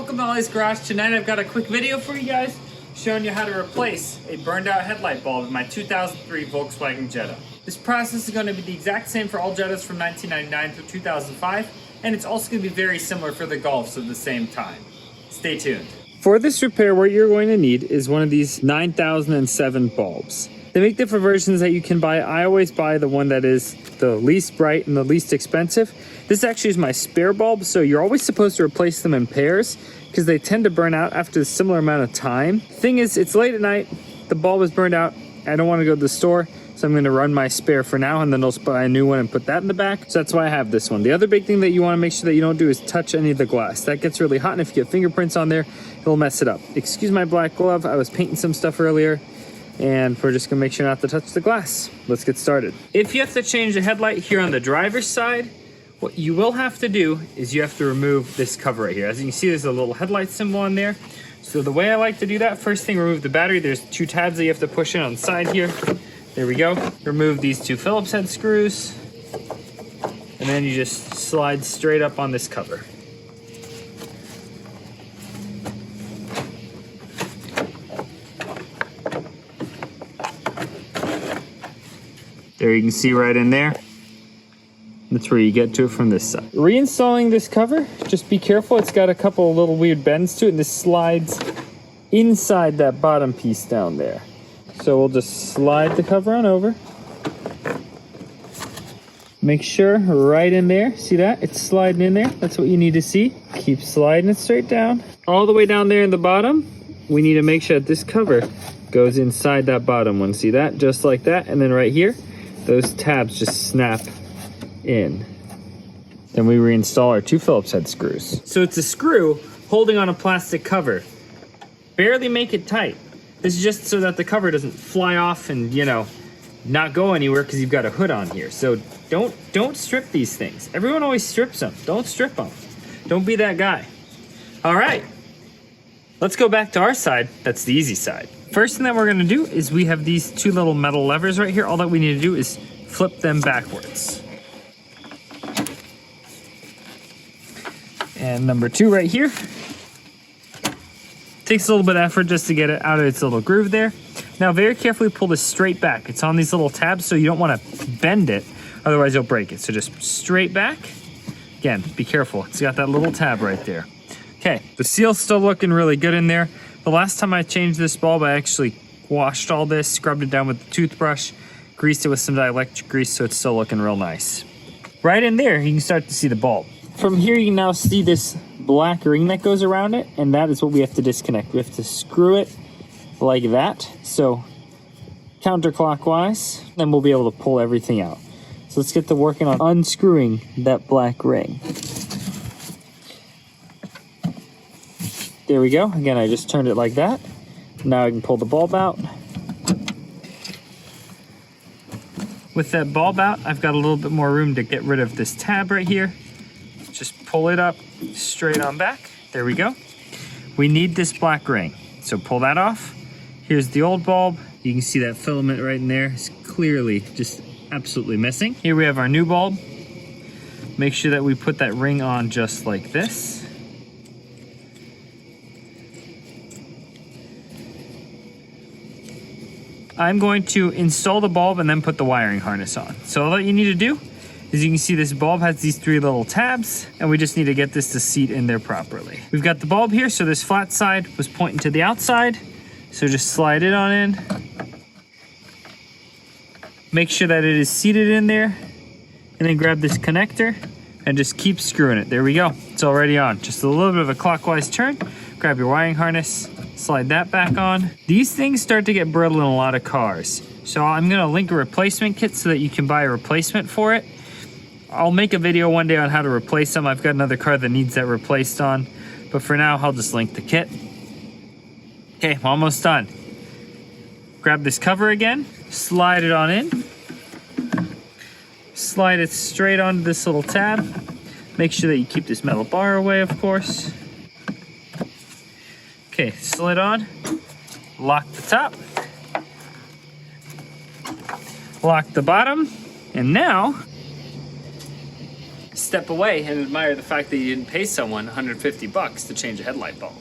welcome to Ollie's Garage. Tonight I've got a quick video for you guys showing you how to replace a burned out headlight bulb in my 2003 Volkswagen Jetta. This process is going to be the exact same for all Jettas from 1999 through 2005, and it's also going to be very similar for the Golfs at the same time. Stay tuned. For this repair, what you're going to need is one of these 9007 bulbs. They make different versions that you can buy. I always buy the one that is the least bright and the least expensive. This actually is my spare bulb, so you're always supposed to replace them in pairs because they tend to burn out after a similar amount of time. Thing is, it's late at night, the bulb is burned out, I don't want to go to the store, so I'm going to run my spare for now and then I'll buy a new one and put that in the back. So that's why I have this one. The other big thing that you want to make sure that you don't do is touch any of the glass. That gets really hot, and if you get fingerprints on there, it'll mess it up. Excuse my black glove, I was painting some stuff earlier, and we're just gonna make sure not to touch the glass. Let's get started. If you have to change the headlight here on the driver's side, what you will have to do is you have to remove this cover right here. As you can see, there's a little headlight symbol on there. So the way I like to do that, first thing, remove the battery. There's two tabs that you have to push in on the side here. There we go. Remove these two Phillips head screws, and then you just slide straight up on this cover. There, you can see right in there. That's where you get to it from this side. Reinstalling this cover, just be careful. It's got a couple of little weird bends to it, and this slides inside that bottom piece down there. So we'll just slide the cover on over. Make sure right in there, see that? It's sliding in there. That's what you need to see. Keep sliding it straight down. All the way down there in the bottom, we need to make sure that this cover goes inside that bottom one. See that? Just like that. And then right here, those tabs just snap in. Then we reinstall our two Phillips head screws. So it's a screw holding on a plastic cover. Barely make it tight. This is just so that the cover doesn't fly off and, you know, not go anywhere because you've got a hood on here. So don't strip these things. Everyone always strips them. Don't strip them. Don't be that guy. All right, let's go back to our side. That's the easy side. First thing that we're gonna do is we have these two little metal levers right here. All that we need to do is flip them backwards. And number two right here. Takes a little bit of effort just to get it out of its little groove there. Now very carefully pull this straight back. It's on these little tabs, so you don't wanna bend it, otherwise you'll break it. So just straight back. Again, be careful, it's got that little tab right there. Okay, the seal's still looking really good in there. The last time I changed this bulb, I actually washed all this, scrubbed it down with the toothbrush, greased it with some dielectric grease, so it's still looking real nice. Right in there, you can start to see the bulb. From here, you can now see this black ring that goes around it, and that is what we have to disconnect. We have to screw it like that, so counterclockwise, then we'll be able to pull everything out. So let's get to working on unscrewing that black ring. There we go. Again, I just turned it like that. Now I can pull the bulb out. With that bulb out, I've got a little bit more room to get rid of this tab right here. Just pull it up straight on back. There we go. We need this black ring, so pull that off. Here's the old bulb. You can see that filament right in there. It's clearly just absolutely missing. Here we have our new bulb. Make sure that we put that ring on just like this. I'm going to install the bulb and then put the wiring harness on. So all that you need to do is, you can see this bulb has these three little tabs, and we just need to get this to seat in there properly. We've got the bulb here, so this flat side was pointing to the outside. So just slide it on in. Make sure that it is seated in there, and then grab this connector and just keep screwing it. There we go, it's already on. Just a little bit of a clockwise turn. Grab your wiring harness, slide that back on. These things start to get brittle in a lot of cars. So I'm gonna link a replacement kit so that you can buy a replacement for it. I'll make a video one day on how to replace them. I've got another car that needs that replaced on, but for now, I'll just link the kit. Okay, I'm almost done. Grab this cover again, slide it on in. Slide it straight onto this little tab. Make sure that you keep this metal bar away, of course. Okay, slid on, lock the top, lock the bottom, and now step away and admire the fact that you didn't pay someone 150 bucks to change a headlight bulb.